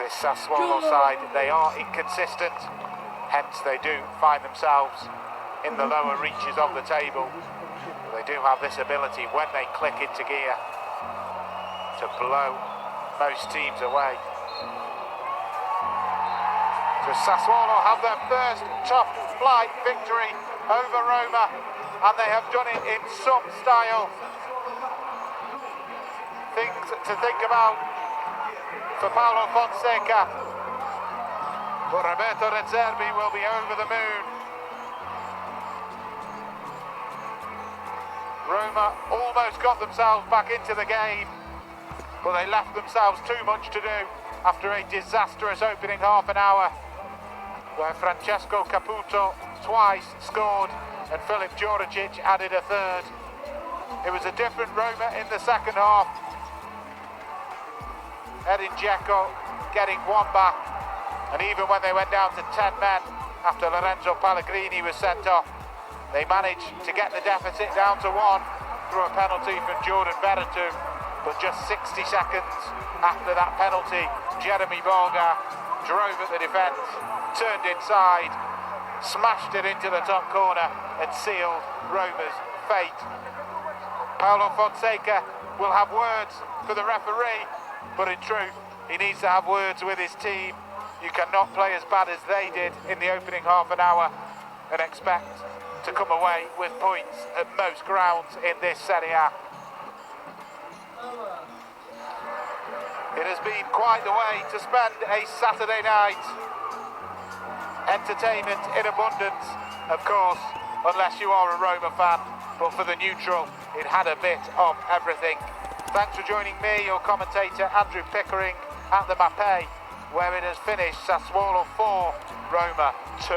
This Sassuolo side, they are inconsistent, hence they do find themselves in the lower reaches of the table. They do have this ability when they click into gear to blow most teams away. So Sassuolo have their first top flight victory over Roma, and they have done it in some style. Things to think about for Paolo Fonseca, but Roberto De Zerbi will be over the moon. Roma almost got themselves back into the game, but they left themselves too much to do after a disastrous opening half an hour, where Francesco Caputo twice scored and Filip Djuricic added a third. It was a different Roma in the second half. Edin Dzeko getting one back, and even when they went down to 10 men after Lorenzo Pellegrini was sent off, they managed to get the deficit down to one through a penalty from Jordan Veretout. But just 60 seconds after that penalty, Jeremy Boga drove at the defence, turned inside, smashed it into the top corner and sealed Roma's fate. Paolo Fonseca will have words for the referee, but in truth, he needs to have words with his team. You cannot play as bad as they did in the opening half an hour and expect to come away with points at most grounds in this Serie A. It has been quite the way to spend a Saturday night. Entertainment in abundance, of course, unless you are a Roma fan, but for the neutral, it had a bit of everything. Thanks for joining me, your commentator Andrew Pickering, at the Mapei, where it has finished Sassuolo 4, Roma 2.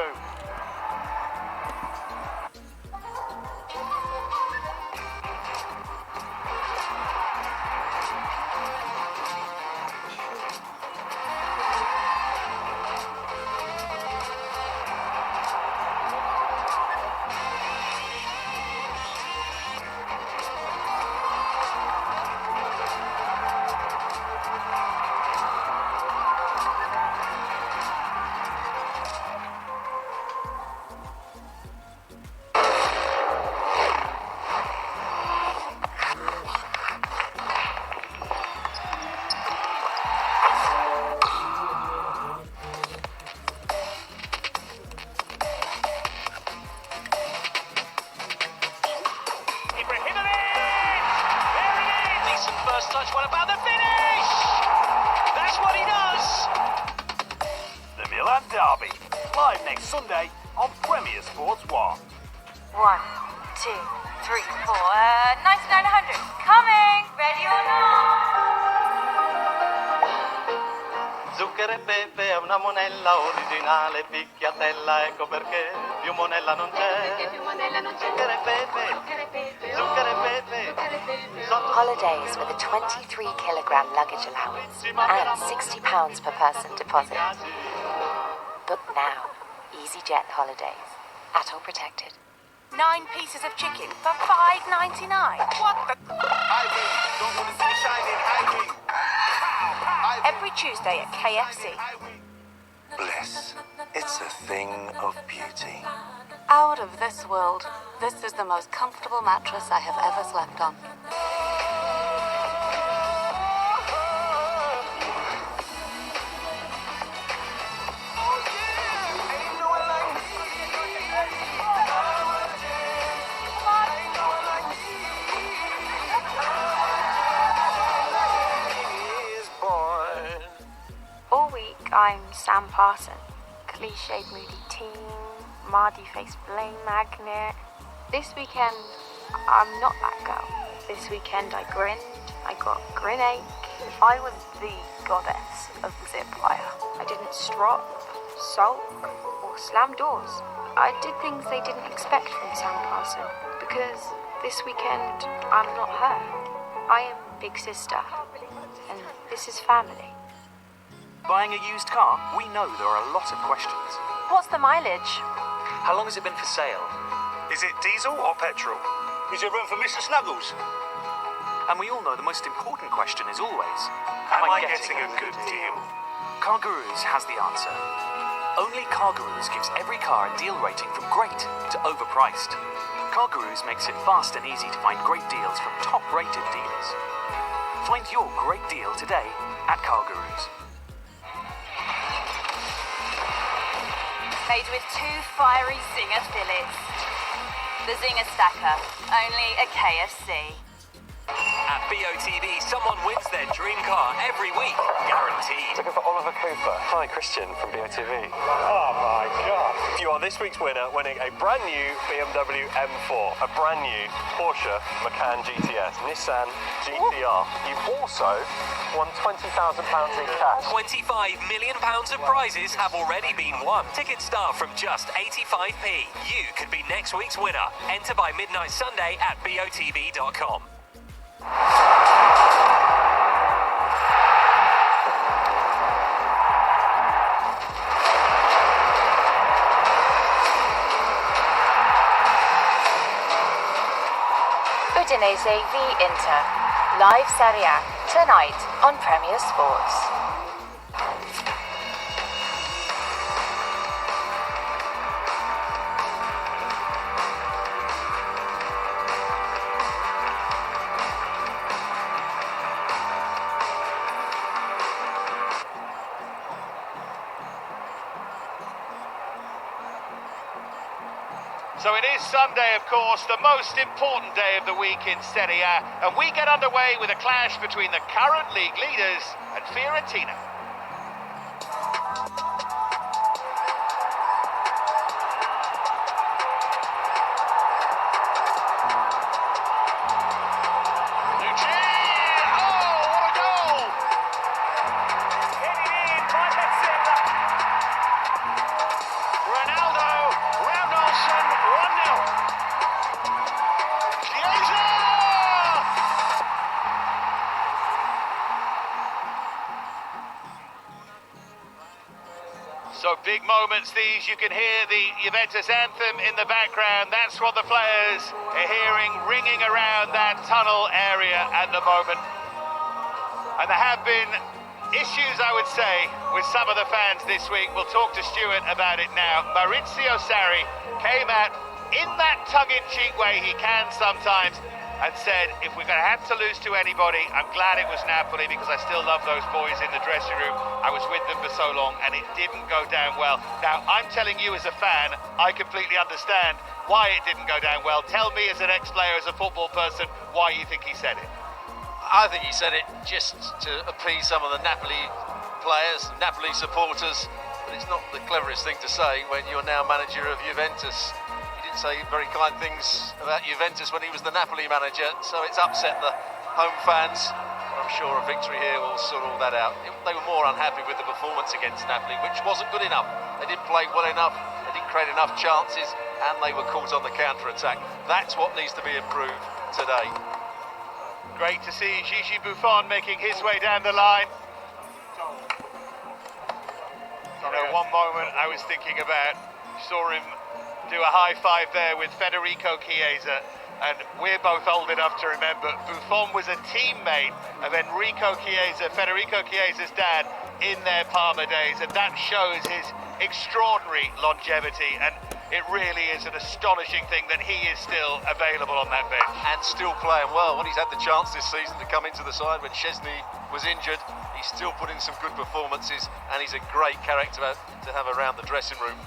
What about the finish? That's what he does! The Milan Derby, live next Sunday on Premier Sports 1. 1, 2, 3, 4, 99, 100. Coming! Ready or not? Zucchero e pepe è una monella originale, picchiatella, ecco perché più monella non c'è. Zucchero e pepe, zucchero e pepe. Holidays with a 23-kilogram luggage allowance and £60 per person deposit. Book now. EasyJet Holidays. ATOL protected. 9 pieces of chicken for $5.99. What the? Don't want to see me shining, Every Tuesday at KFC. Bliss. It's a thing of beauty. Out of this world. This is the most comfortable mattress I have ever slept on. All week, I'm Sam Parson, cliched moody teen, Mardy-faced blame magnet. This weekend, I'm not that girl. This weekend, I grinned, I got grin-ache. I was the goddess of the zip wire. I didn't strop, sulk, or slam doors. I did things they didn't expect from Sam Parson, because this weekend, I'm not her. I am big sister, and this is family. Buying a used car? We know there are a lot of questions. What's the mileage? How long has it been for sale? Is it diesel or petrol? Is there room for Mr. Snuggles? And we all know the most important question is always, Am I getting a good deal? CarGurus has the answer. Only CarGurus gives every car a deal rating from great to overpriced. CarGurus makes it fast and easy to find great deals from top-rated dealers. Find your great deal today at CarGurus. Made with 2 fiery Zinger fillets. The Zinger Stacker, only a KFC. At BOTB, someone wins their dream car every week, guaranteed. Looking for Oliver Cooper. Hi, Christian from BOTB. Oh my God. You are this week's winner, winning a brand new BMW M4, a brand new Porsche Macan GTS, Nissan GTR. You've also won £20,000 in cash. £25 million of prizes have already been won. Tickets start from just 85p. You could be next week's winner. Enter by midnight Sunday at BOTB.com. Udinese v Inter. Live Serie A tonight on Premier Sports. So it is Sunday, of course, the most important day of the week in Serie A, and we get underway with a clash between the current league leaders and Fiorentina. So big moments these, you can hear the Juventus anthem in the background. That's what the players are hearing, ringing around that tunnel area at the moment. And there have been issues, I would say, with some of the fans this week. We'll talk to Stuart about it now. Maurizio Sarri came out in that tongue-in-cheek way he can sometimes and said, if we're going to have to lose to anybody, I'm glad it was Napoli because I still love those boys in the dressing room. I was with them for so long and it didn't go down well. Now, I'm telling you as a fan, I completely understand why it didn't go down well. Tell me as an ex-player, as a football person, why you think he said it. I think he said it just to appease some of the Napoli players, Napoli supporters, but it's not the cleverest thing to say when you're now manager of Juventus. Say very kind things about Juventus when he was the Napoli manager, so it's upset the home fans. I'm sure a victory here will sort all that out. They were more unhappy with the performance against Napoli, which wasn't good enough. They didn't play well enough, they didn't create enough chances, and they were caught on the counter-attack. That's what needs to be improved today. Great to see Gigi Buffon making his way down the line. You know, one moment I was thinking about, saw him do a high five there with Federico Chiesa, and we're both old enough to remember Buffon was a teammate of Enrico Chiesa, Federico Chiesa's dad, in their Parma days, and that shows his extraordinary longevity, and it really is an astonishing thing that he is still available on that bench. And still playing well. When he's had the chance this season to come into the side when Szczesny was injured, he's still put in some good performances, and he's a great character to have around the dressing room.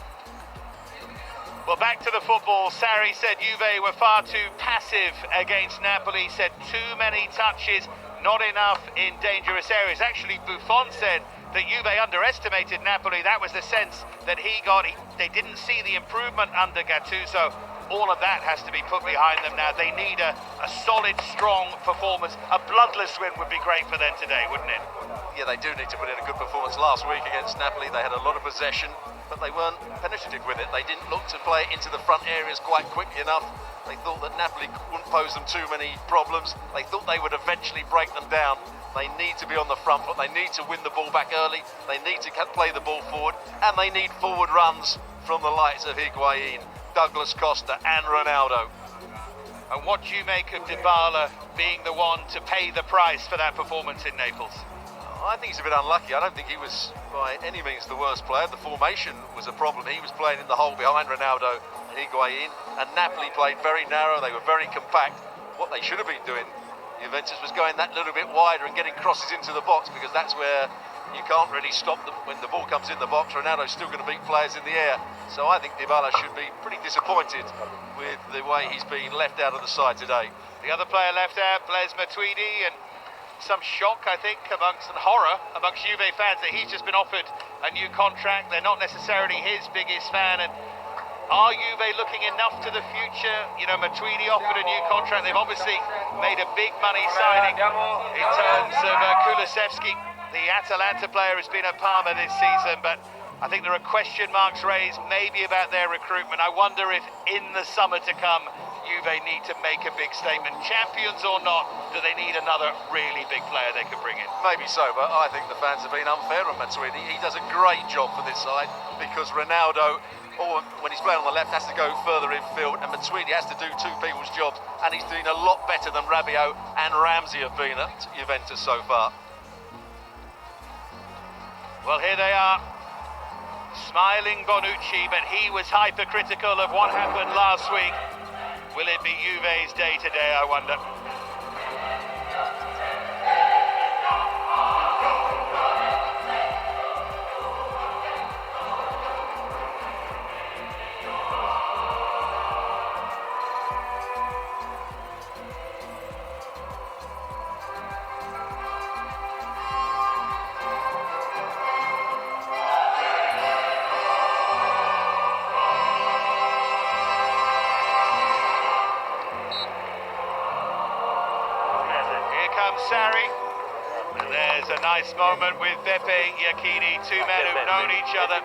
Well, back to the football. Sarri said Juve were far too passive against Napoli, said too many touches, not enough in dangerous areas. Actually, Buffon said that Juve underestimated Napoli. That was the sense that he got. They didn't see the improvement under Gattuso. All of that has to be put behind them now. They need a solid, strong performance. A bloodless win would be great for them today, wouldn't it? Yeah, they do need to put in a good performance. Last week against Napoli, they had a lot of possession, but they weren't penetrative with it. They didn't look to play it into the front areas quite quickly enough. They thought that Napoli wouldn't pose them too many problems. They thought they would eventually break them down. They need to be on the front foot. They need to win the ball back early. They need to play the ball forward, and they need forward runs from the likes of Higuain, Douglas Costa and Ronaldo. And what do you make of Dybala being the one to pay the price for that performance in Naples? I think he's a bit unlucky. I don't think he was by any means the worst player. The formation was a problem. He was playing in the hole behind Ronaldo and Higuain, and Napoli played very narrow. They were very compact. What they should have been doing, Juventus, was going that little bit wider and getting crosses into the box, because that's where you can't really stop them when the ball comes in the box. Ronaldo's still going to beat players in the air. So I think Dybala should be pretty disappointed with the way he's been left out of the side today. The other player left out, Blaise Matuidi, and some shock, I think, and horror amongst Juve fans that he's just been offered a new contract. They're not necessarily his biggest fan, and are Juve looking enough to the future? You know, Matuidi offered a new contract. They've obviously made a big money signing in terms of Kulusevski. The Atalanta player has been at Parma this season, but I think there are question marks raised maybe about their recruitment. I wonder if in the summer to come, Juve need to make a big statement. Champions or not, do they need another really big player they could bring in? Maybe so, but I think the fans have been unfair on Matuidi. He does a great job for this side, because Ronaldo, or when he's playing on the left, has to go further infield, and Matuidi has to do two people's jobs, and he's doing a lot better than Rabiot and Ramsey have been at Juventus so far. Well, here they are, smiling Bonucci, but he was hypercritical of what happened last week. Will it be Juve's day today, I wonder? Sarri, and there's a nice moment with Beppe Iachini, two men who've known each other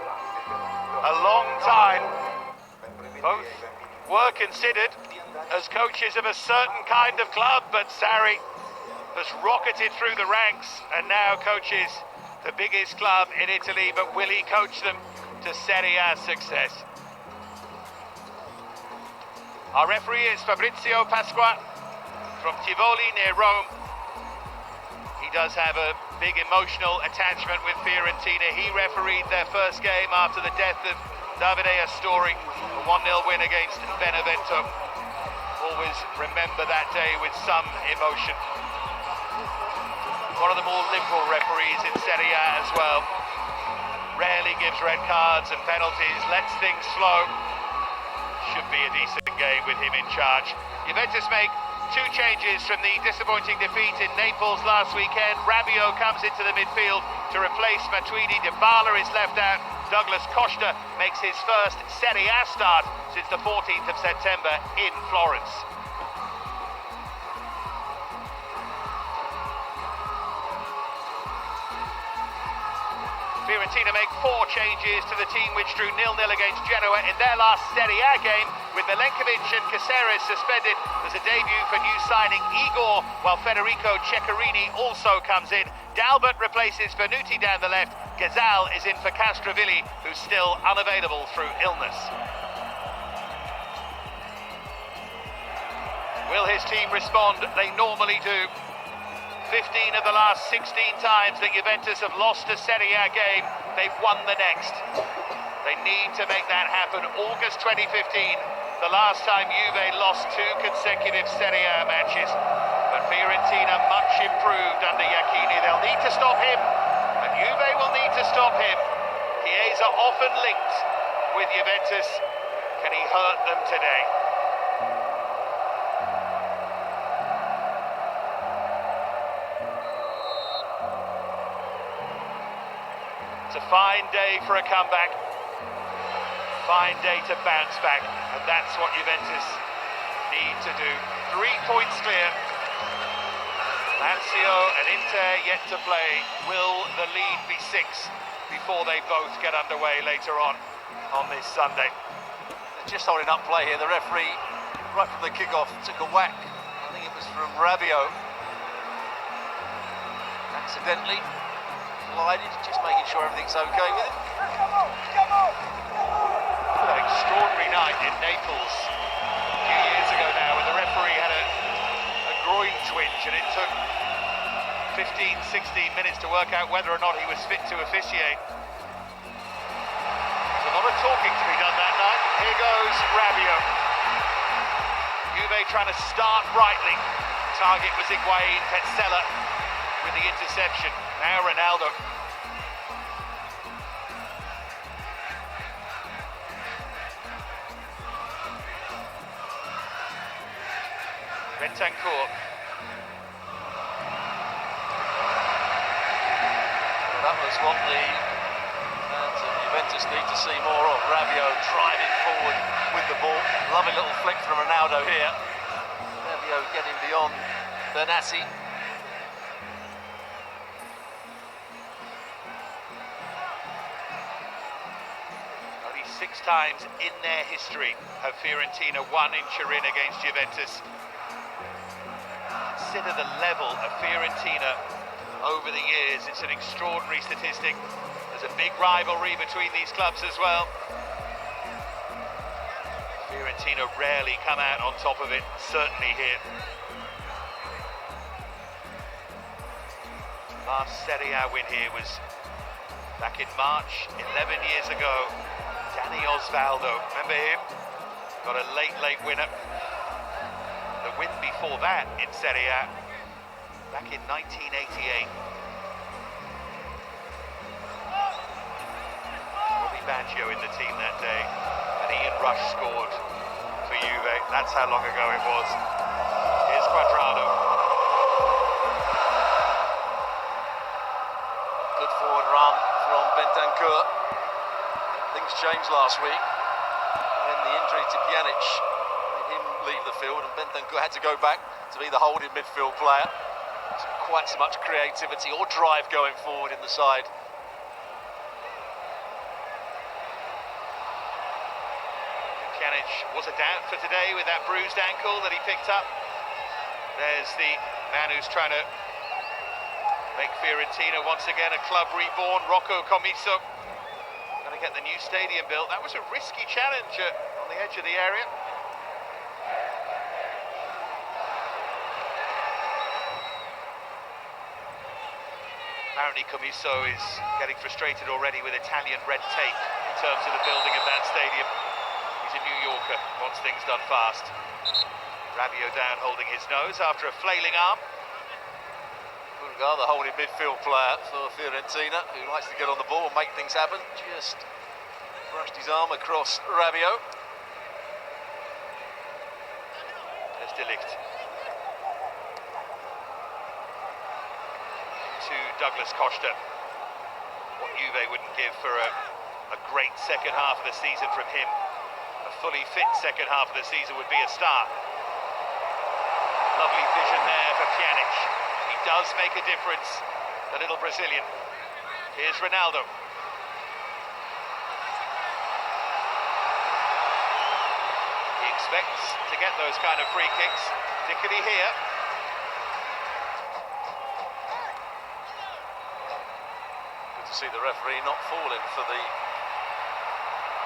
a long time. Both were considered as coaches of a certain kind of club, but Sarri has rocketed through the ranks and now coaches the biggest club in Italy. But will he coach them to Serie A success? Our referee is Fabrizio Pasqua from Tivoli near Rome. He does have a big emotional attachment with Fiorentina. He refereed their first game after the death of Davide Astori, a 1-0 win against Benevento. Always remember that day with some emotion. One of the more liberal referees in Serie A as well. Rarely gives red cards and penalties, lets things flow. Should be a decent game with him in charge. Juventus make two changes from the disappointing defeat in Naples last weekend. Rabiot comes into the midfield to replace Matuidi. Dybala is left out. Douglas Costa makes his first Serie A start since the 14th of September in Florence. Fiorentina make four changes to the team which drew 0-0 against Genoa in their last Serie A game. With Milenkovic and Caceres suspended, there's a debut for new signing Igor, while Federico Ceccarini also comes in. Dalbert replaces Venuti down the left. Gazal is in for Castrovilli, who's still unavailable through illness. Will his team respond? They normally do. 15 of the last 16 times that Juventus have lost a Serie A game, they've won the next. They need to make that happen. August 2015, the last time Juve lost two consecutive Serie A matches. But Fiorentina much improved under Iachini. They'll need to stop him, and Juve will need to stop him. Chiesa often linked with Juventus. Can he hurt them today? It's a fine day for a comeback, fine day to bounce back, and that's what Juventus need to do. 3 points clear. Lazio and Inter yet to play. Will the lead be 6 before they both get underway later on this Sunday? They're just holding up play here. The referee, right from the kickoff, took a whack. I think it was from Rabiot. Accidentally collided, just making sure everything's okay with it. An extraordinary night in Naples a few years ago now, when the referee had a groin twinge, and it took 15-16 minutes to work out whether or not he was fit to officiate. There's a lot of talking to be done that night. Here goes Rabiot. Juve trying to start brightly. Target was Higuain, Petzela with the interception. Now Ronaldo. Bentancur. That was what the fans of Juventus need to see more of. Rabiot driving forward with the ball. Lovely little flick from Ronaldo here. Rabiot getting beyond Bernassi. Only 6 times in their history have Fiorentina won in Turin against Juventus. Consider the level of Fiorentina over the years. It's an extraordinary statistic. There's a big rivalry between these clubs as well. Fiorentina rarely come out on top of it, certainly here. Last Serie A win here was back in March, 11 years ago. Danny Osvaldo, remember him? Got a late winner. The win before that in Serie A, back in 1988. Robbie Baggio in the team that day, and Ian Rush scored for Juve. That's how long ago it was. Here's Cuadrado. Good forward run from Bentancur. Things changed last week when the injury to Pjanic made him leave the field, and Bentancur had to go back to be the holding midfield player. Quite so much creativity or drive going forward in the side. Pjanic was a doubt for today with that bruised ankle that he picked up. There's the man who's trying to make Fiorentina once again a club reborn, Rocco Commisso. Going to get the new stadium built. That was a risky challenge on the edge of the area. Apparently Commisso is getting frustrated already with Italian red tape in terms of the building of that stadium. He's a New Yorker, wants things done fast. Rabiot down holding his nose after a flailing arm. Bulgar, the holding midfield player for Fiorentina, who likes to get on the ball and make things happen, just brushed his arm across Rabiot. There's De Ligt. To Douglas Costa. What Juve wouldn't give for a great second half of the season from him. A fully fit second half of the season would be a start. Lovely vision there for Pjanic. He does make a difference, the little Brazilian. Here's Ronaldo. He expects to get those kind of free kicks, particularly here. To see the referee not falling for the,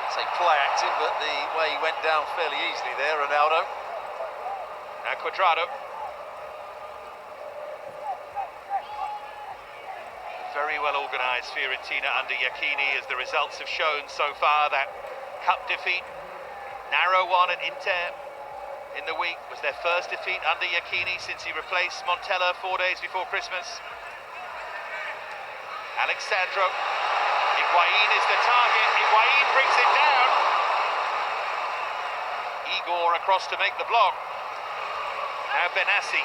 let's say, play acting, but the way he went down fairly easily there, Ronaldo. Now Cuadrado. Very well organised Fiorentina under Iachini, as the results have shown so far. That cup defeat, narrow one at Inter in the week, was their first defeat under Iachini since he replaced Montella 4 days before Christmas. Alexandro, Higuain is the target, Higuain brings it down. Igor across to make the block. Now Bernassi.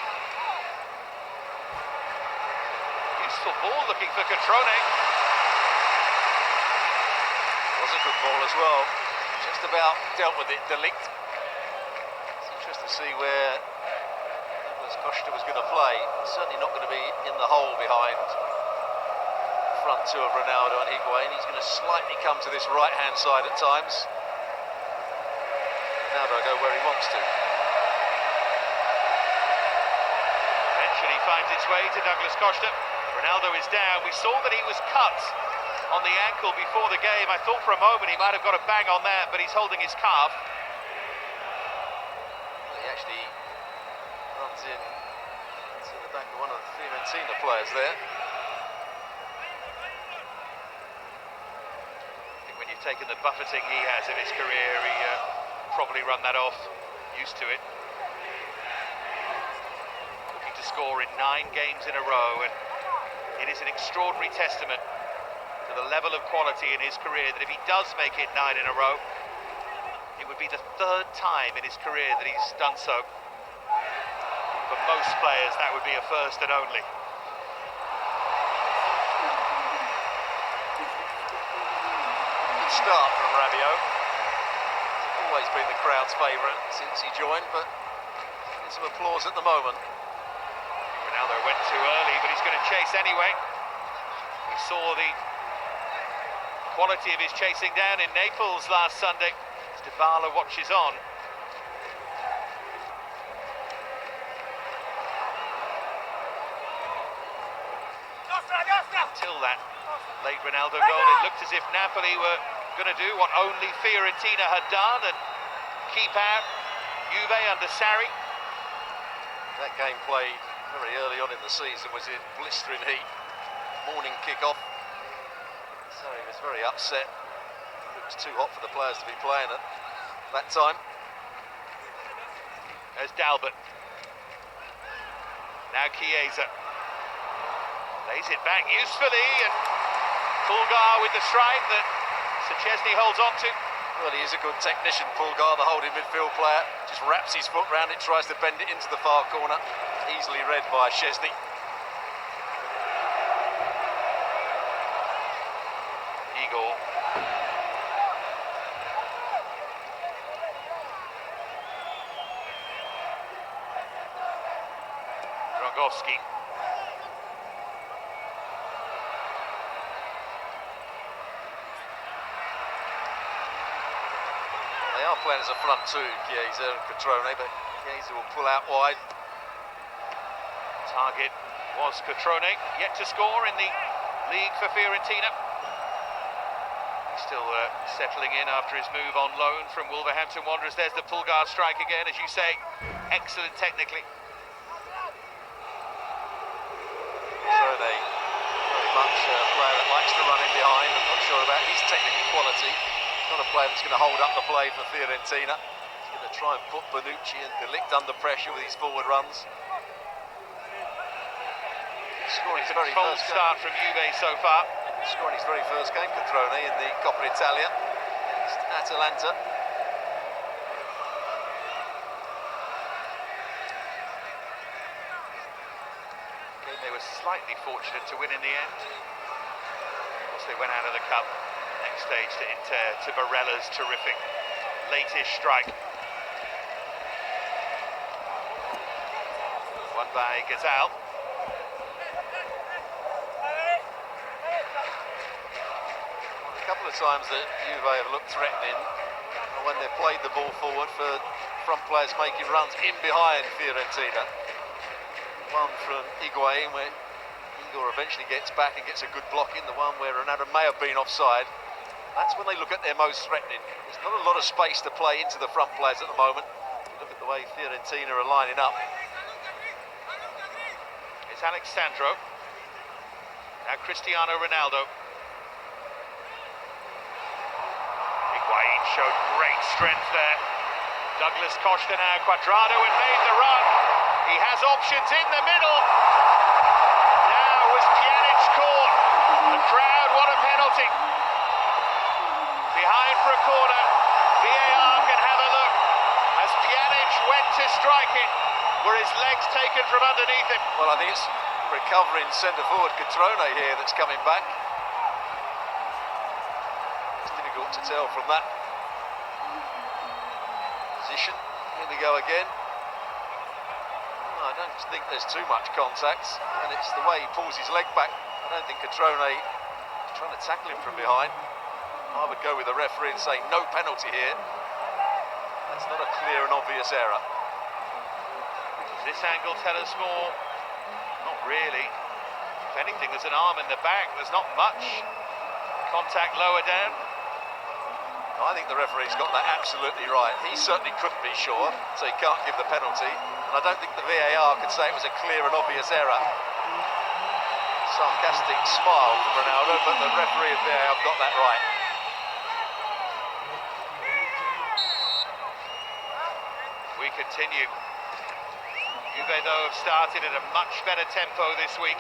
Useful ball looking for Catrone. Was a good ball as well, just about dealt with it, De Ligt. It's interesting to see where Douglas Costa was going to play. Certainly not going to be in the hole behind front two of Ronaldo and Higuain. He's going to slightly come to this right-hand side at times. Ronaldo go where he wants to. Eventually finds its way to Douglas Costa. Ronaldo is down. We saw that he was cut on the ankle before the game. I thought for a moment he might have got a bang on that, but he's holding his calf. Well, he actually runs in to the back of one of the Fiorentina players there. I think when you've taken the buffeting he has in his career, he probably run that off, used to it. Looking to score in 9 games in a row, and it is an extraordinary testament to the level of quality in his career that if he does make it 9 in a row, it would be the 3rd time in his career that he's done so. For most players, that would be a first and only. Good start from Rabiot. He's always been the crowd's favourite since he joined, but getting some applause at the moment. Ronaldo went too early, but he's going to chase anyway. We saw the quality of his chasing down in Naples last Sunday. Dybala watches on. Until that late Ronaldo goal, it looked as if Napoli were going to do what only Fiorentina had done and keep out Juve under Sarri. That game played very early on in the season was in blistering heat. Morning kick-off. Sarri was very upset. It was too hot for the players to be playing at that time. There's Dalbert. Now Chiesa. Lays it back usefully, and Pulgar with the strike that Szczesny holds on to. Well, he is a good technician, Pulgar, the holding midfield player. Just wraps his foot round it, tries to bend it into the far corner. Easily read by Szczesny. Igor. Dragowski. They are playing as a front two, Chiesa and Cutrone, but Chiesa will pull out wide. Target was Cutrone, yet to score in the league for Fiorentina. He's still settling in after his move on loan from Wolverhampton Wanderers. There's the Pulgar strike again, as you say. Excellent technically. Cutrone, very much a player that likes to run in behind. I'm not sure about his technical quality. Not a player that's going to hold up the play for Fiorentina. He's going to try and put Bonucci and De Ligt under pressure with his forward runs. Scoring his very first start from Juve so far. Scoring his very first game, Cutrone, in the Coppa Italia against Atalanta. Game they were slightly fortunate to win in the end. Of course, they went out of the cup. Next stage to Inter, to Barella's terrific late-ish strike. One by Gazal. A couple of times that Juve have looked threatening when they've played the ball forward for front players making runs in behind Fiorentina. One from Higuain where Igor eventually gets back and gets a good block in. The one where Ronaldo may have been offside. That's when they look at their most threatening. There's not a lot of space to play into the front players at the moment. Look at the way Fiorentina are lining up. It's Alexandro. Now Cristiano Ronaldo. Higuain showed great strength there. Douglas Costa now, Cuadrado, and made the run. He has options in the middle. Now was Pjanic caught. The crowd want a penalty. Behind for a corner. VAR can have a look as Pjanic went to strike it. Were his legs taken from underneath him? Well, I think it's recovering centre forward Cutrone here that's coming back. It's difficult to tell from that position. Here we go again. I don't think there's too much contact, and it's the way he pulls his leg back. I don't think Cutrone is trying to tackle him from behind. I would go with the referee and say no penalty here. That's not a clear and obvious error. Does this angle tell us more? Not really. If anything, there's an arm in the back. There's not much contact lower down. I think the referee's got that absolutely right. He certainly couldn't be sure, so he can't give the penalty. And I don't think the VAR could say it was a clear and obvious error. Sarcastic smile from Ronaldo, but the referee and VAR have got that right. We continue. Juve, though, have started at a much better tempo this week.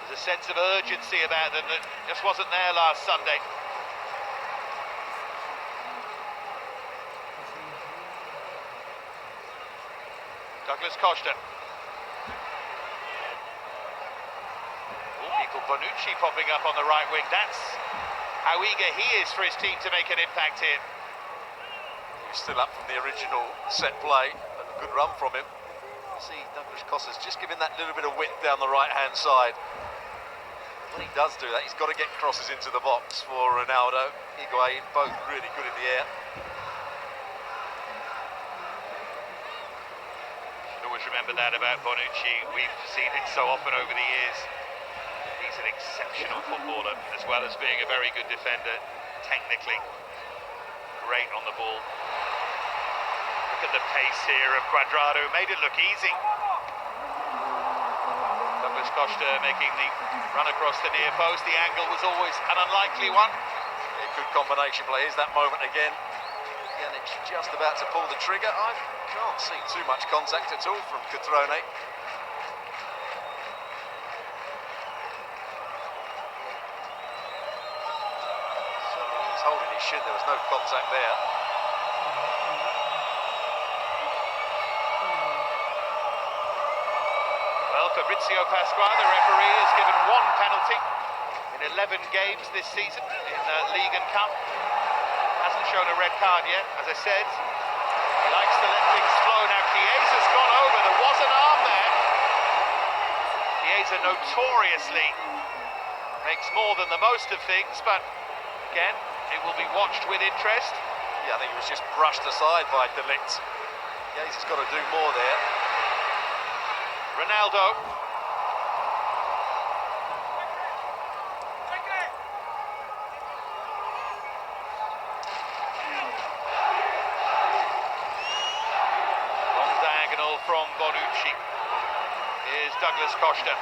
There's a sense of urgency about them that just wasn't there last Sunday. Douglas Costa. Michael Bonucci popping up on the right wing. That's how eager he is for his team to make an impact here. He's still up from the original set play, and a good run from him. You see Douglas Costa's just giving that little bit of width down the right-hand side. When he does do that, he's got to get crosses into the box for Ronaldo. Higuain, both really good in the air. Should always remember that about Bonucci. We've seen it so often over the years. He's an exceptional footballer, as well as being a very good defender, technically. Great on the ball. Look at the pace here of Cuadrado, made it look easy. Douglas Costa making the run across the near post. The angle was always an unlikely one. Yeah, good combination play. Here's that moment again. And it's just about to pull the trigger. I can't see too much contact at all from Cutrone. He's holding his shin. There was no contact there. Well, Fabrizio Pasquale, the referee, has given one penalty in 11 games this season in League and Cup. Hasn't shown a red card yet, as I said. He likes to let things flow. Now Chiesa's gone over. There was an arm there. Chiesa notoriously makes more than the most of things, but again, it will be watched with interest. Yeah, I think he was just brushed aside by De Ligt. Chiesa's got to do more there. Ronaldo. Long diagonal from Bonucci. Here's Douglas Costa.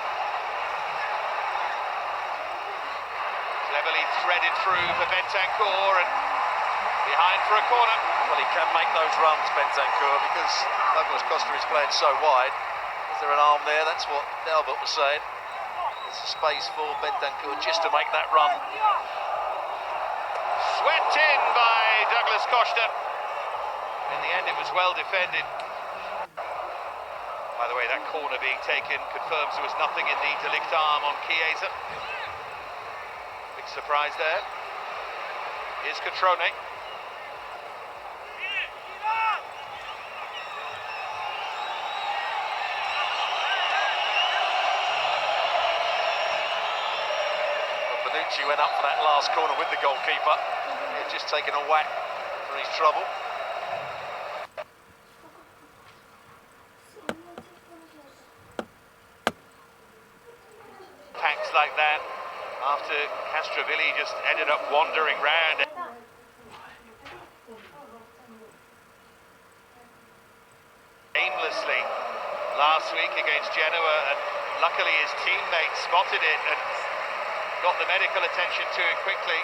Cleverly threaded through for Bentancur and behind for a corner. Well, he can make those runs, Bentancur, because Douglas Costa is playing so wide. Is there an arm there? That's what Albert was saying. There's a space for Bentancur just to make that run. Swept in by Douglas Costa. In the end, it was well defended. By the way, that corner being taken confirms there was nothing in the De Ligt arm on Chiesa. Big surprise there. Here's Cutrone. Bonucci went up for that last corner with the goalkeeper. He's just taken a whack for his trouble. Packs like that after Castrovilli just ended up wandering round. Aimlessly last week against Genoa, and luckily his teammates spotted it and got the medical attention to it quickly.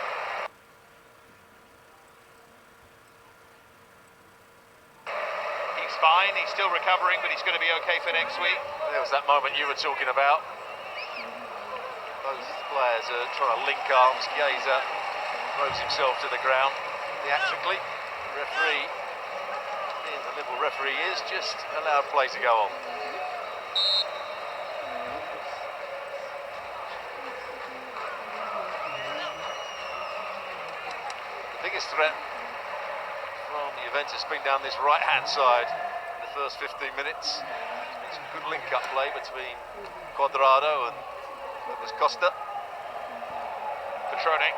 He's fine, he's still recovering, but he's going to be okay for next week. There was that moment you were talking about. Both players are trying to link arms. Chiesa throws himself to the ground theatrically. Referee, being the liberal referee is, just allowed play to go on. The biggest threat from Juventus has been down this right-hand side in the first 15 minutes. There's been some good link-up play between Cuadrado and Douglas Costa. Cutrone.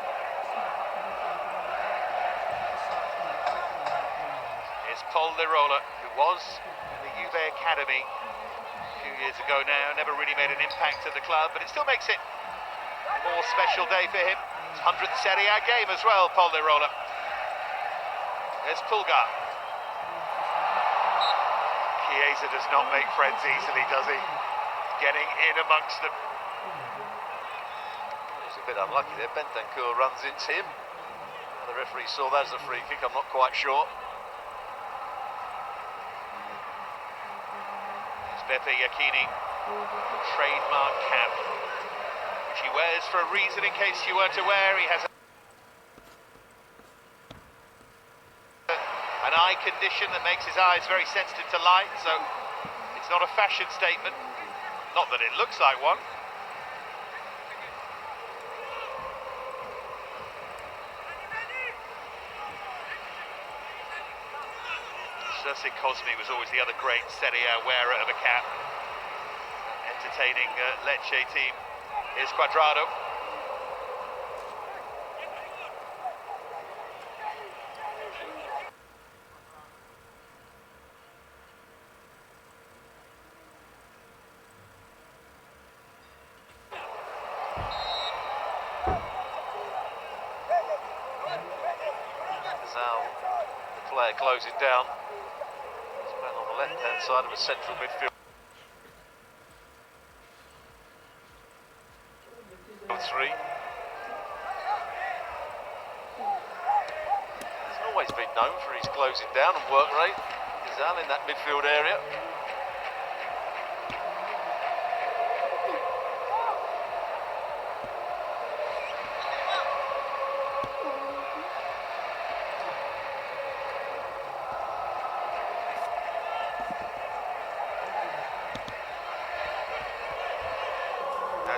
Here's Paul Lirola, who was in the Juve Academy a few years ago now. Never really made an impact at the club, but it still makes it a more special day for him. His 100th Serie A game as well, Polderola. There's Pulgar. Chiesa does not make friends easily, does he? Getting in amongst them. He's a bit unlucky there. Bentancur runs into him. The referee saw that as a free kick, I'm not quite sure. It's Beppe Iacchini, trademark cap, which he wears for a reason, in case you weren't aware. He has an eye condition that makes his eyes very sensitive to light, so it's not a fashion statement. Not that it looks like one. Serse Cosmi was always the other great Serie A wearer of a cap. Entertaining Lecce team. Here's Cuadrado. The player closing down. On the left-hand side of a central midfield. 3. He's always been known for his closing down and work rate. Gazal in that midfield area.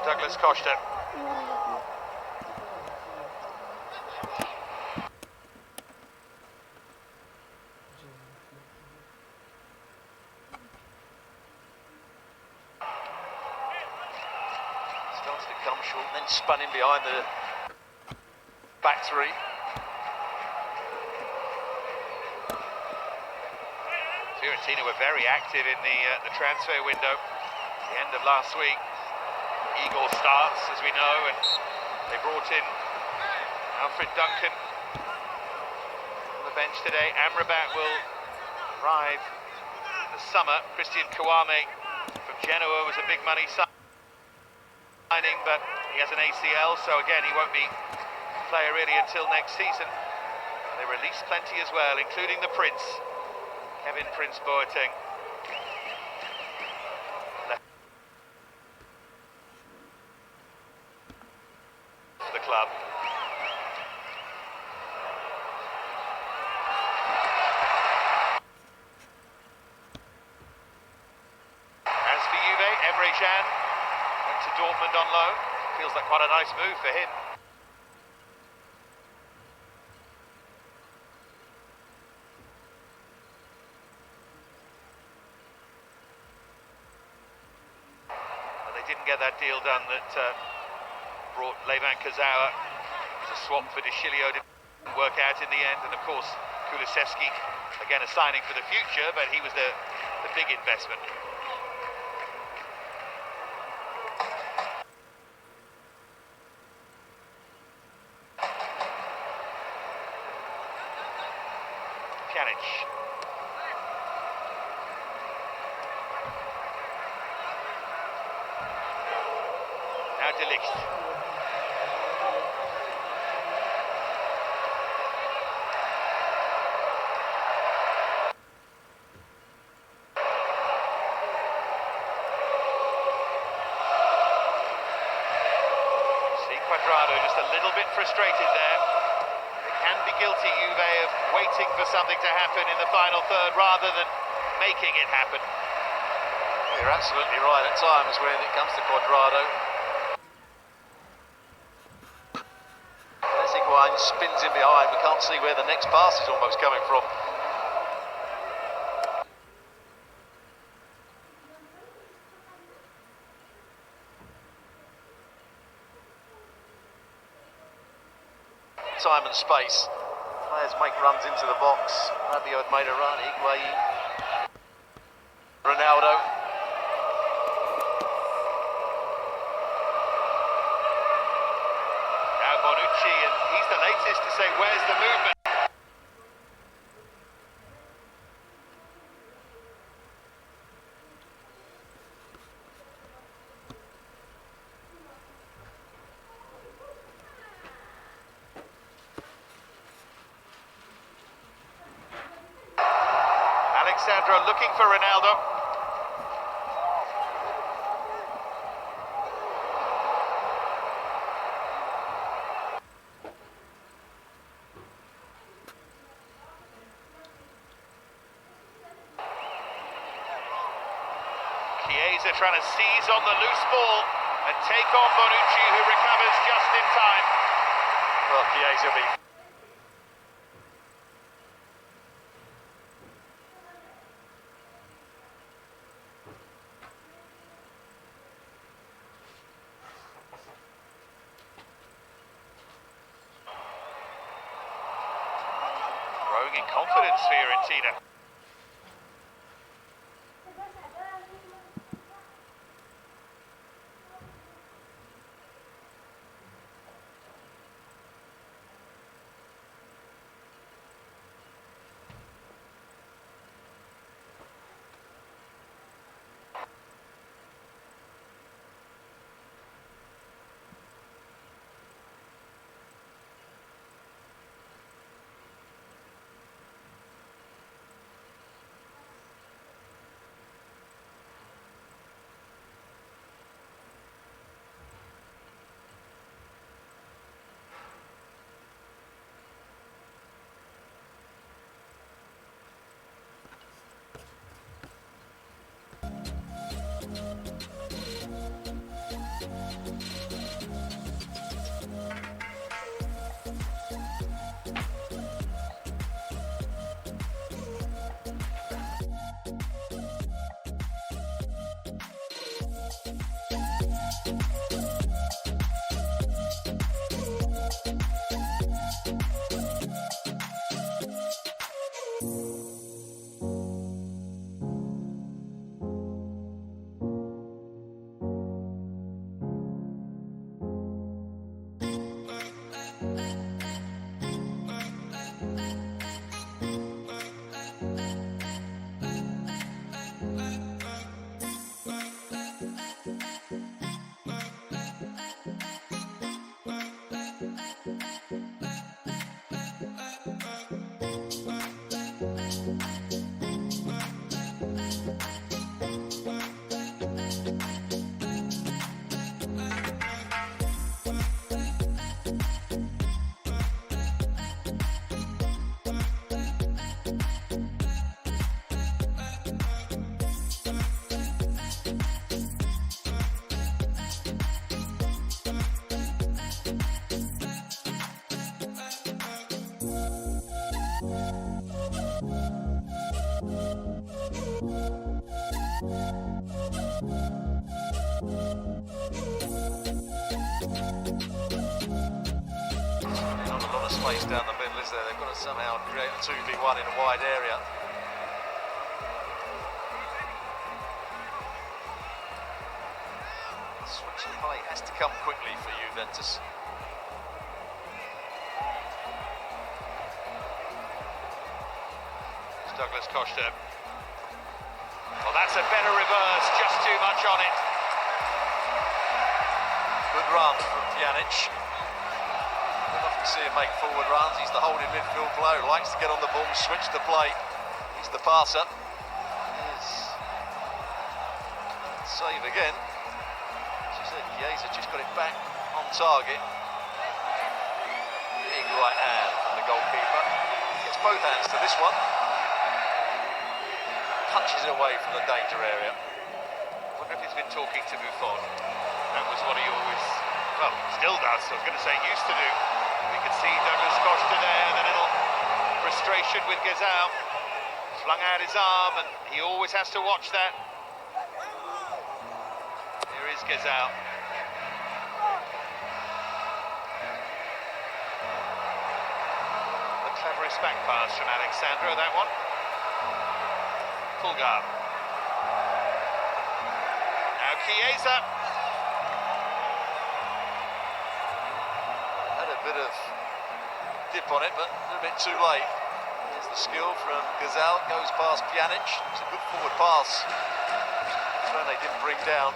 Douglas Costa. Starts to come short and then spun in behind the back three. Fiorentina were very active in the transfer window at the end of last week. Igor starts, as we know, and they brought in Alfred Duncan on the bench today. Amrabat will arrive in the summer. Christian Kouame from Genoa was a big money signing, but he has an ACL, so again he won't be a player really until next season. They released plenty as well, including the Prince, Kevin Prince Boateng. Club. As for Juve, Emre Can went to Dortmund on loan. Feels like quite a nice move for him. But they didn't get that deal done that brought Levan Kazawa as a swap for De Chilio. Didn't work out in the end, and of course Kulusevski, again a signing for the future, but he was the big investment. Pjanic. Now De Ligt. Cuadrado just a little bit frustrated there. They can be guilty, Juve, of waiting for something to happen in the final third rather than making it happen. You're absolutely right at times when it comes to Cuadrado. As Higuain spins in behind, we can't see where the next pass is almost coming from. Time and space. Players make runs into the box. Rabiot made a run. Higuain. Ronaldo. Now Bonucci. Alexandro looking for Ronaldo. Chiesa trying to seize on the loose ball and take on Bonucci, who recovers just in time. Well, Chiesa will be... Growing in confidence, Fiorentina. Space down the middle, is there? They've got to somehow create a 2v1 in a wide area. Switch of play has to come quickly for Juventus. It's Douglas Costa. Well, that's a better reverse, just too much on it. Good run from Pjanic. See him make forward runs. He's the holding midfield player, likes to get on the ball, switch the play. He's the passer. Save again. As you said, Chiesa just got it back on target. Big right hand from the goalkeeper. Gets both hands to this one. Punches it away from the danger area. Wonder if he's been talking to Buffon. That was what he always, well, still does. I was going to say used to do. We could see Douglas Costa there, the little frustration with Gazal. Flung out his arm, and he always has to watch that. Here is Gazal. The cleverest back pass from Alexandro, that one. Pulgar. Now Chiesa. Bit of dip on it, but a little bit too late. There's the skill from Gazal, goes past Pjanic. It's a good forward pass. They didn't bring down.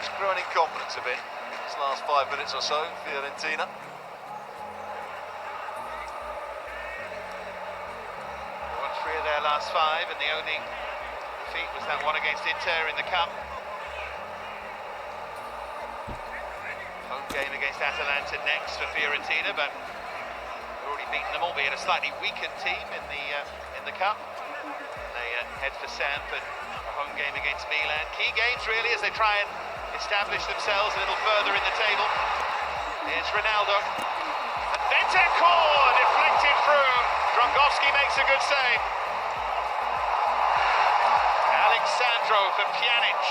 Just growing in confidence a bit this last 5 minutes or so, Fiorentina. Once 3 last 5, and the only defeat was that one against Inter in the Cup. Home game against Atalanta next for Fiorentina, but they've already beaten them, albeit a slightly weakened team in the Cup. And they head for Samp and a home game against Milan. Key games really as they try and establish themselves a little further in the table. Here's Ronaldo. And Bentancur deflected through. Drongowski makes a good save. Alexandro for Pjanic.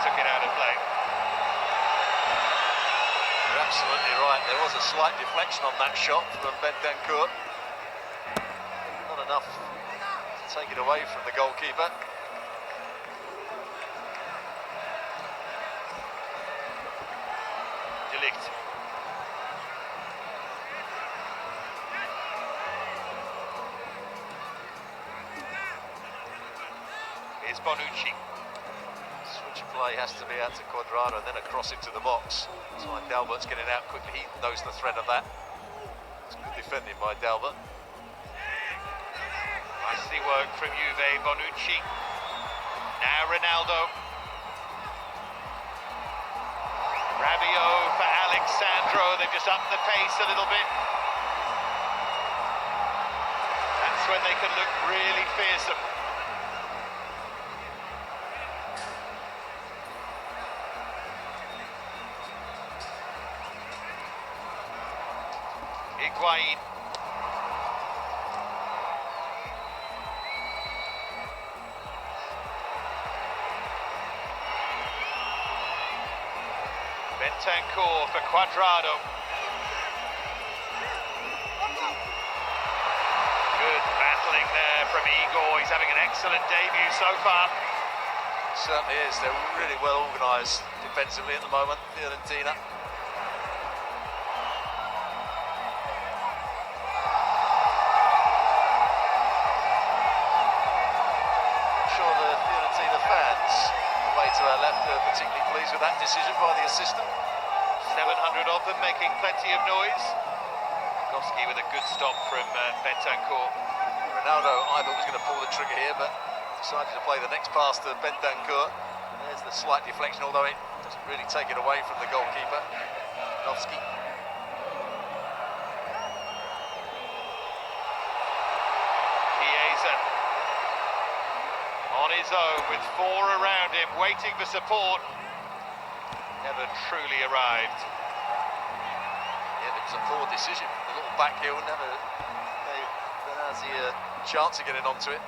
Took it out of play. You're absolutely right. There was a slight deflection on that shot from Bentancur. Not enough to take it away from the goalkeeper. De Ligt. Here's Bonucci. Play has to be out to Cuadrado and then across into the box. That's why Dalbert's getting out quickly. He knows the threat of that. It's good defending by Dalbert. Nicely worked from Juve, Bonucci. Now Ronaldo. Rabiot for Alexandro. They've just upped the pace a little bit. That's when they can look really fearsome. Higuain. Bentancur for Cuadrado. Good battling there from Igor. He's having an excellent debut so far. Certainly is. They're really well organised defensively at the moment, Fiorentina. To our left, particularly pleased with that decision by the assistant. 700 of them making plenty of noise. Drongowski with a good stop from Bentancur. Ronaldo, I thought was going to pull the trigger here, but decided to play the next pass to Bentancur. There's the slight deflection, although it doesn't really take it away from the goalkeeper. Drongowski. On his own with 4 around him, waiting for support. Never truly arrived. Yeah, it was a poor decision. The little back heel never gave Benazzi a chance of getting onto it.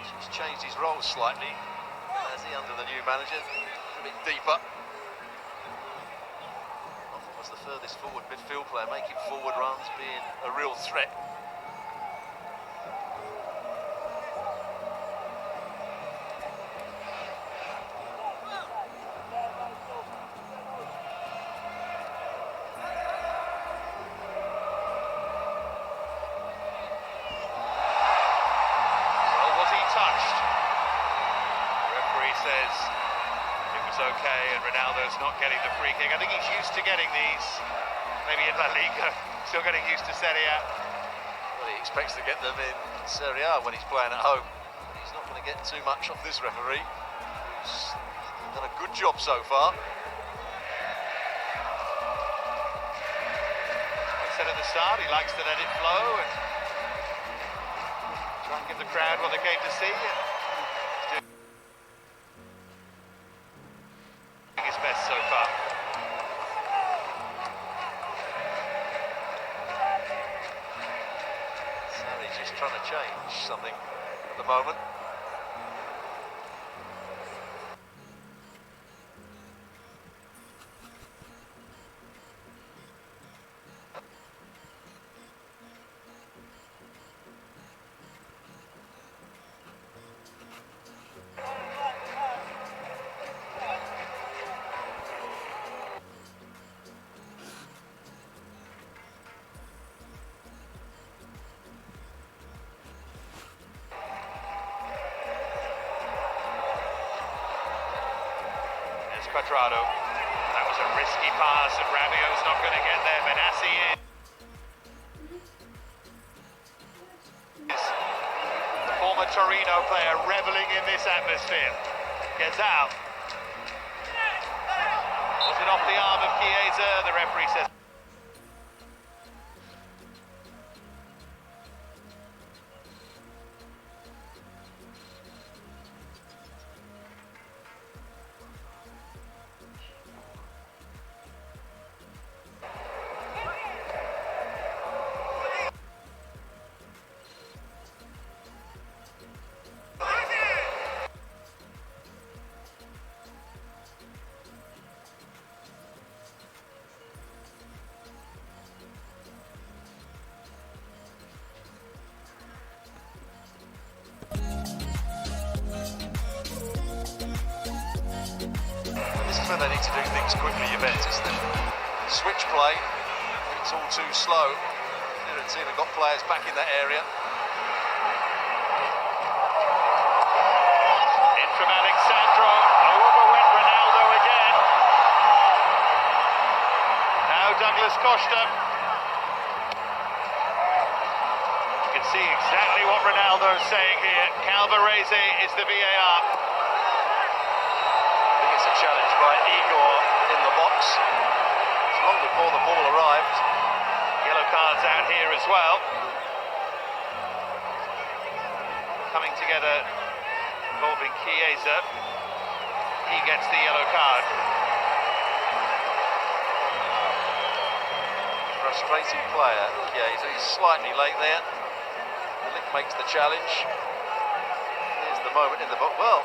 He's changed his role slightly. Benazzi under the new manager, a bit deeper. Often was the furthest forward midfield player, making forward runs, being a real threat. Says it was okay, and Ronaldo's not getting the free kick. I think he's used to getting these, maybe in La Liga, still getting used to Serie A. Well, he expects to get them in Serie A when he's playing at home. He's not going to get too much off this referee, who's done a good job so far. I said at the start, he likes to let it flow and try and give the crowd what they came to see. Best so far. Sarri's just trying to change something at the moment. Cuadrado. That was a risky pass, and Rabiot's not going to get there. Benassi in. The former Torino player revelling in this atmosphere. Gezal. Was it off the arm of Chiesa? The referee says. They need to do things quickly, Juventus. Then switch play, it's all too slow. Fiorentina got players back in that area. In from Alexandro, over went Ronaldo again. Now Douglas Costa. You can see exactly what Ronaldo's saying here. Calvarese is the VAR. Challenge by Igor in the box. It's long before the ball arrived. Yellow cards out here as well. Coming together involving Chiesa. He gets the yellow card. Frustrating player, Chiesa. He's slightly late there. Lik makes the challenge. Here's the moment in the box. Well,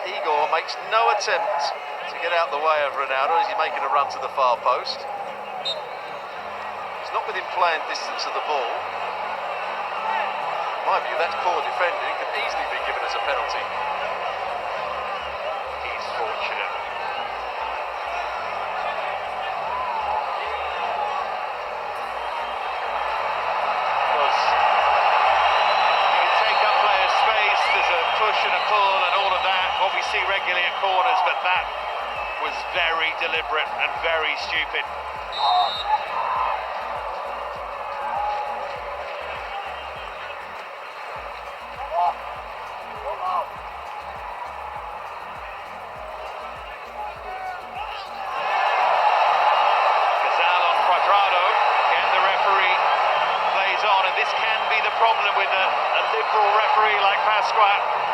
Igor makes no attempt to get out the way of Ronaldo as he's making a run to the far post. He's not within playing distance of the ball. In my view, that's poor defending. It could easily be given as a penalty. He's fortunate. Because you can take up players' space, there's a push and a pull and all of that. What we see regularly at corners, but that was very deliberate and very stupid. Gezal on Cuadrado, again the referee plays on, and this can be the problem with a liberal referee like Pasqua.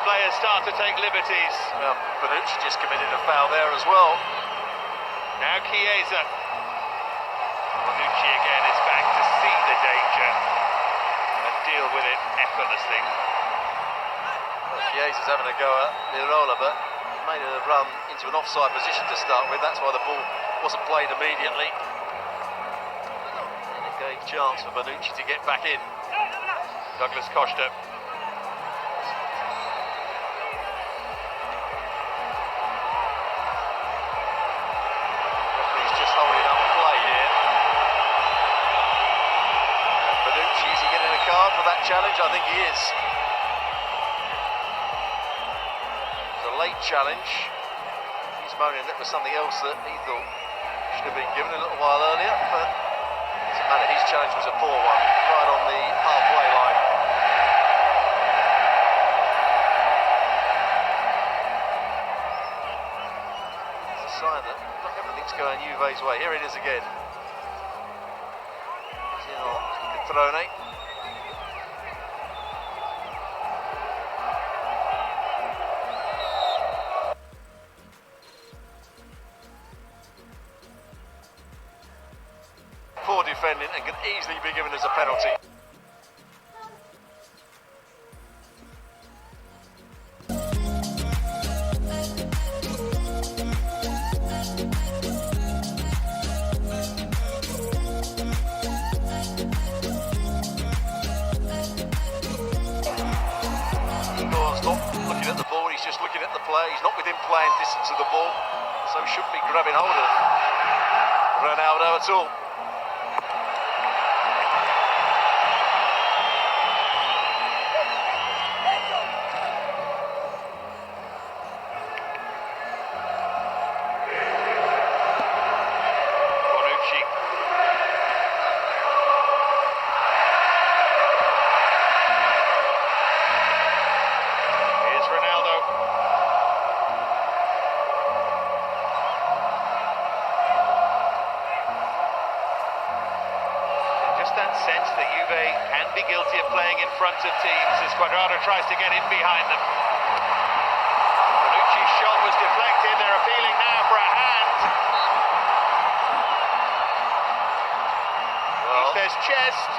Players start to take liberties. Well, Bonucci just committed a foul there as well. Now Chiesa. Bonucci again is back to see the danger and deal with it effortlessly. Well, Chiesa's having a go at Lirola, but made a run into an offside position to start with. That's why the ball wasn't played immediately. And it gave chance for Bonucci to get back in. Douglas Costa. For that challenge, I think he is. It's a late challenge. He's moaning that was something else that he thought should have been given a little while earlier, but it doesn't matter. His challenge was a poor one, right on the halfway line. It's a sign that not everything's going Juve's way. Here it is again. He's in on Catrone. Poor defending and can easily be given as a penalty. Igor's not looking at the ball, he's just looking at the play. He's not within playing distance of the ball, so shouldn't be grabbing hold of Ronaldo at all. sense that Juve can be guilty of playing in front of teams as Cuadrado tries to get in behind them. Bonucci's shot was deflected. They're appealing now for a hand. Well, he says chest.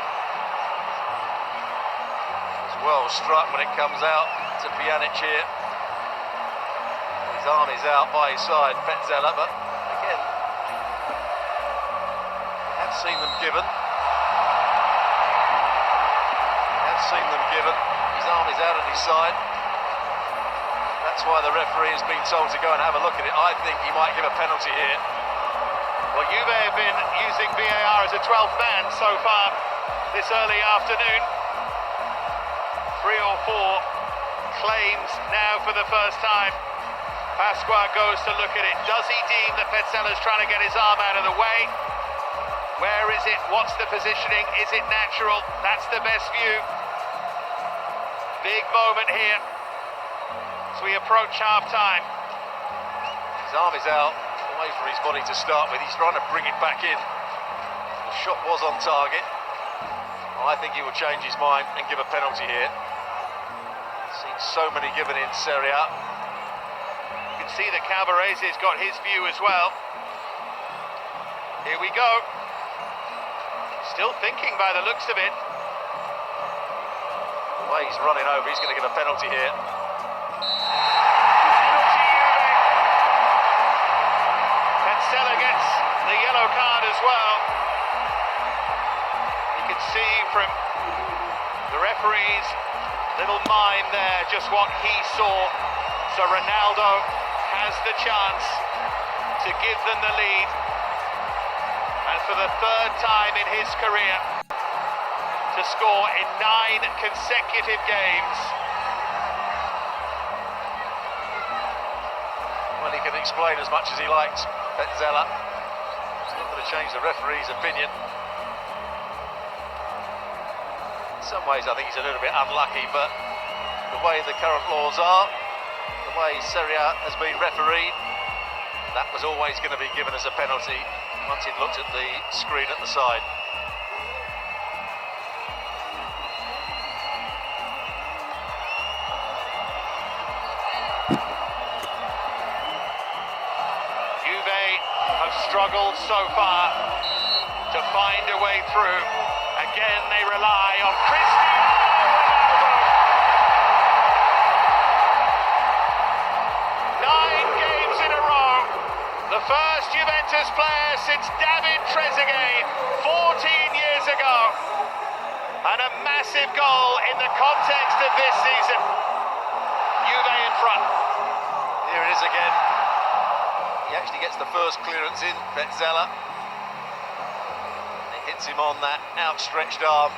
It's well struck when it comes out to Pjanic here. His arm is out by his side, Petzela, but again, have seen them given. His arm is out at his side. That's why the referee has been told to go and have a look at it. I think he might give a penalty here. Well, Juve have been using VAR as a 12th man so far this early afternoon. 3 or 4 claims now for the first time. Pasqua goes to look at it. Does he deem that Petzela's trying to get his arm out of the way? Where is it? What's the positioning? Is it natural? That's the best view. Big moment here as we approach half-time. His arm is out, away for his body to start with. He's trying to bring it back in. The shot was on target. I think he will change his mind and give a penalty here. Seen so many given in Serie A. You can see that Calvarese's got his view as well. Here we go. Still thinking by the looks of it. The way he's running over, he's going to give a penalty here. Petzela gets the yellow card as well. You can see from the referee's little mime there just what he saw. So Ronaldo has the chance to give them the lead. And for the 3rd time in his career, to score in 9 consecutive games. Well, he can explain as much as he likes, Petzela. It's not going to change the referee's opinion. In some ways, I think he's a little bit unlucky, but the way the current laws are, the way Serie A has been refereed, that was always going to be given as a penalty once he'd looked at the screen at the side. Struggled so far to find a way through. Again, they rely on Cristiano Ronaldo. 9 games in a row. The first Juventus player since David Trezeguet 14 years ago. And a massive goal in the context of this season. Juve in front. Here it is again. He actually gets the first clearance in, Petzela. It hits him on that outstretched arm.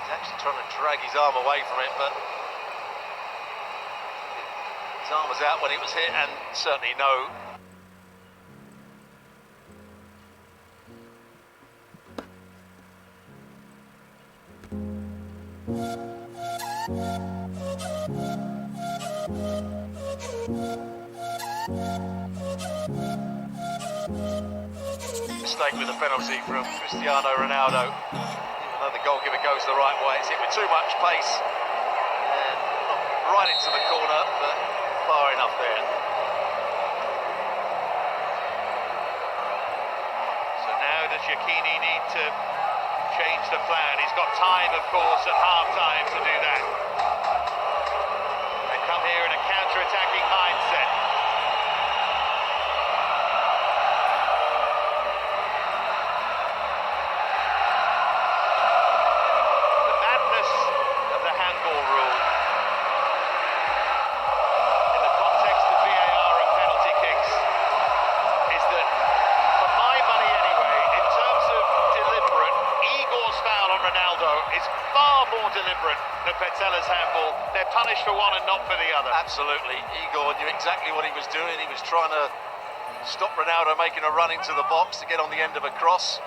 He's actually trying to drag his arm away from it, but his arm was out when it was hit, and certainly no. Mistake with the penalty from Cristiano Ronaldo. Even though the goalkeeper goes the right way, it's hit with too much pace. And not right into the corner, but far enough there. So now does Giacchini need to change the plan? He's got time, of course, at half-time to do that. They come here in a counter-attacking mindset. Deliberate than Petzela's handball. They're punished for one and not for the other. Absolutely. Igor knew exactly what he was doing. He was trying to stop Ronaldo making a run into the box to get on the end of a cross.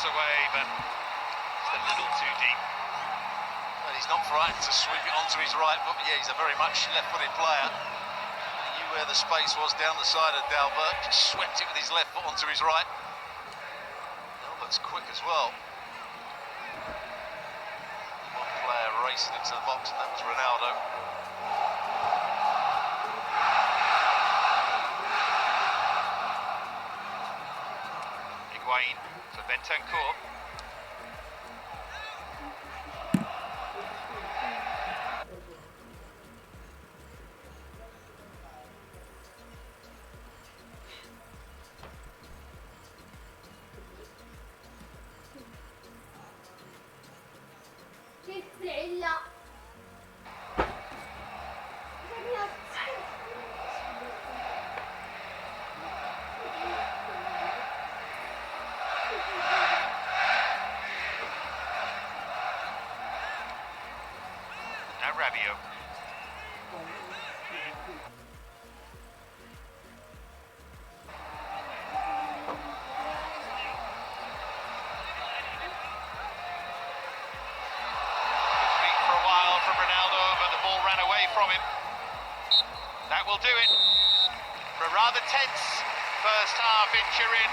away, but it's a little too deep. And he's not frightened to sweep it onto his right foot. Yeah, he's a very much left-footed player. He knew where the space was down the side of Dalbert, swept it with his left foot onto his right. Dalbert's quick as well. One player racing into the box, and that was Ronaldo. Higuain for Bentancur. Now Rabiot. For a while from Ronaldo, but the ball ran away from him. That will do it for a rather tense first half in Turin.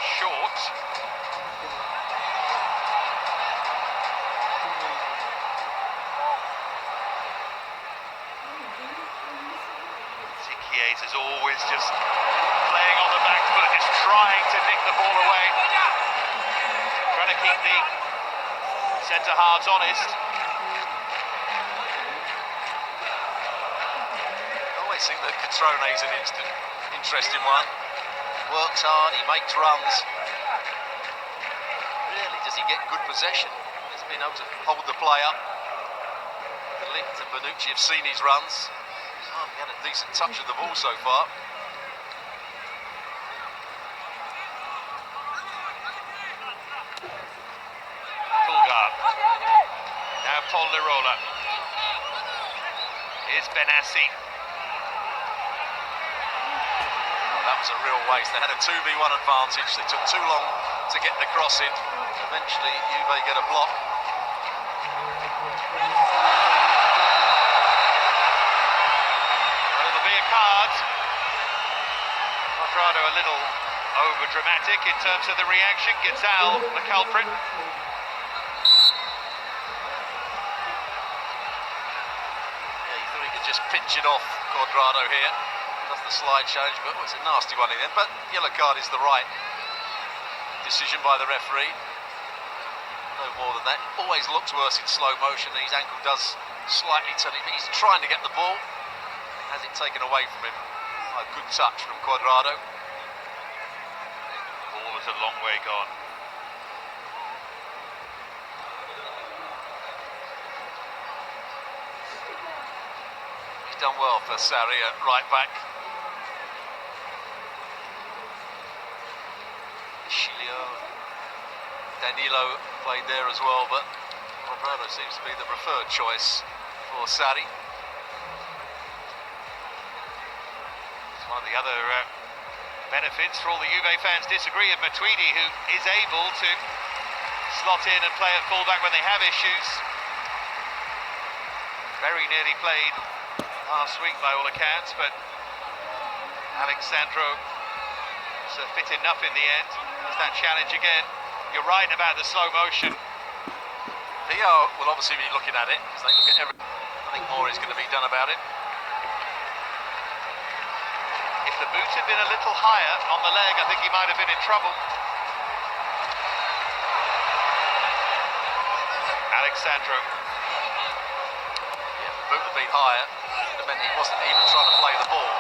short. Zikies is always just playing on the back foot, just trying to nick the ball away. Trying to keep the centre halves honest. I always think that Catrone is an interesting one. Works hard, he makes runs. Really, does he get good possession? He's been able to hold the play up. Ligt and Bonucci have seen his runs. He's hardly had a decent touch of the ball so far. Pulgar. Now Pollirola. Here's Benassi. That was a real waste. They had a 2v1 advantage. They took too long to get the cross in. Eventually, Juve get a block. Well, it'll be a card. Quadrado a little over-dramatic in terms of the reaction. Gazal, the culprit. Yeah, he thought he could just pinch it off, Quadrado here. Does the slide challenge, but it's a nasty one in the end. But yellow card is the right decision by the referee. No more than that. Always looks worse in slow motion. His ankle does slightly turn. He's trying to get the ball. Has it taken away from him? A good touch from Quadrado. The ball is a long way gone. He's done well for Sarri at right back. Danilo played there as well, but Quadrado seems to be the preferred choice for Sarri. It's one of the other benefits for all the Juve fans disagree of Matuidi, who is able to slot in and play at fullback when they have issues. Very nearly played last week by all accounts, but Alexandro was fit enough in the end. There's that challenge again. You're right about the slow motion. VR will obviously be looking at it, because they look at everything. I think more is going to be done about it. If the boot had been a little higher on the leg, I think he might have been in trouble. Alexandro. Yeah, if the boot had been higher, it would have meant he wasn't even trying to play the ball.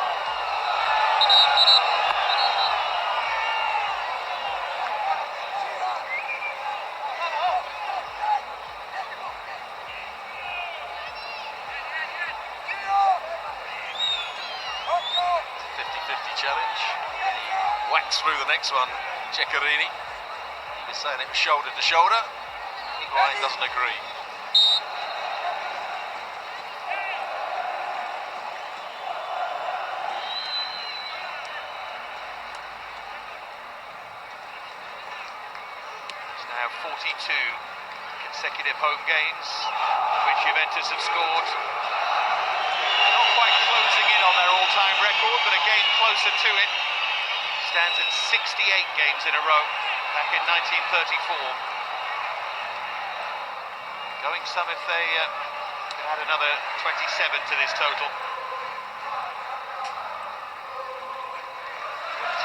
Challenge. He whacks through the next one, Ceccarini. He was saying it was shoulder to shoulder. Higuain doesn't agree. It's now 42 consecutive home games in which Juventus have scored. Not quite closing in on their all-time record, but a game closer to it. Stands at 68 games in a row, back in 1934. Going some if they could add another 27 to this total.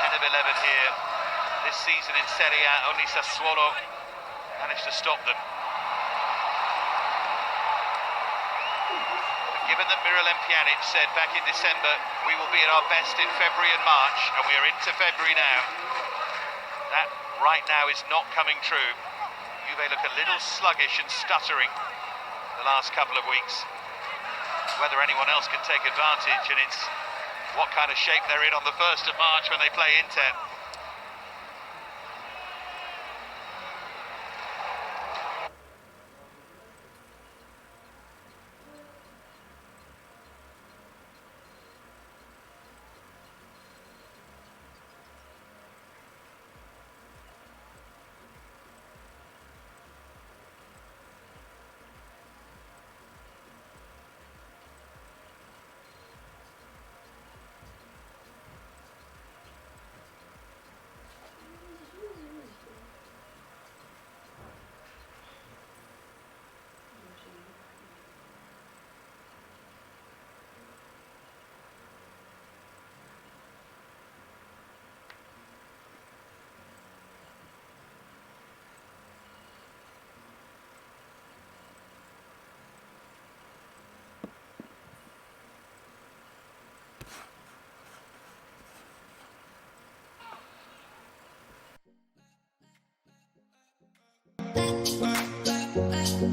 10 of 11 here this season in Serie A. Only Sassuolo managed to stop them. Given that Miralem Pjanic said back in December, we will be at our best in February and March, and we are into February now, that right now is not coming true. Juve look a little sluggish and stuttering the last couple of weeks. Whether anyone else can take advantage, and it's what kind of shape they're in on the 1st of March when they play Inter. It with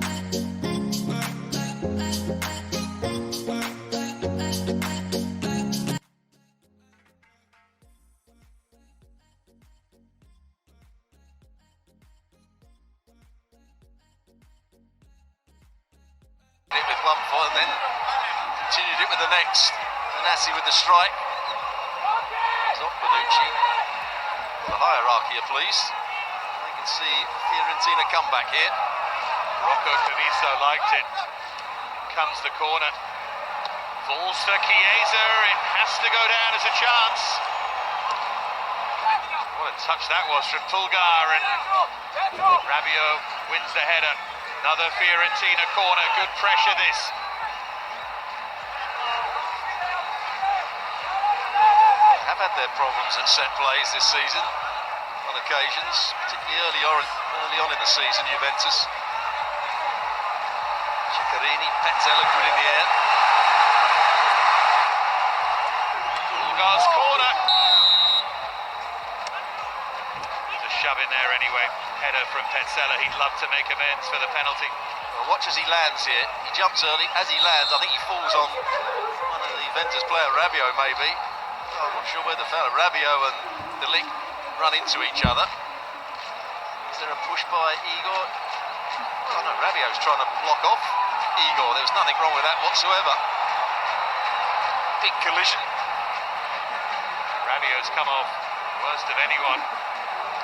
one foot and then continued it with the next. Nanasi with the strike. It's off Bonucci. The hierarchy are pleased. They can see Fiorentina come back here. Rocco Caniso liked it. Comes the corner. Falls for Chiesa. It has to go down as a chance. What a touch that was from Pulgar, and Rabiot wins the header. Another Fiorentina corner. Good pressure this. They have had their problems at set plays this season on occasions, particularly early on in the season, Juventus. Ciccarini, Petzela good in the air. Pulgar's corner. There's a shove in there anyway. Header from Petzela. He'd love to make amends for the penalty. Well, watch as he lands here. He jumps early. As he lands, I think he falls on one of the Juventus player, Rabiot maybe. Oh, I'm not sure where the fella. Rabiot and De Ligt run into each other. Is there a push by Igor? Oh no, Rabiot's trying to block off Igor. There was nothing wrong with that whatsoever. Big collision. Rabiot's come off worst of anyone.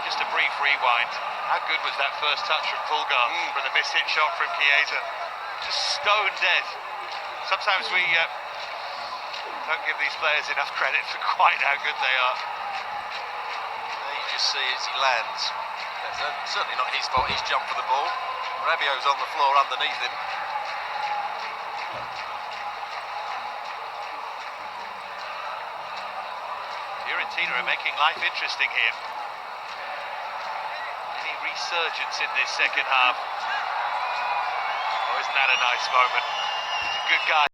Just a brief rewind. How good was that first touch from Pulgar from the missed hit shot from Chiesa? Just stone dead. Sometimes we don't give these players enough credit for quite how good they are. There you just see as he lands. That's certainly not his fault. He's jumped for the ball. Rabiot's on the floor underneath him. Fiorentina are making life interesting here. Any resurgence in this second half? Oh, isn't that a nice moment? He's a good guy.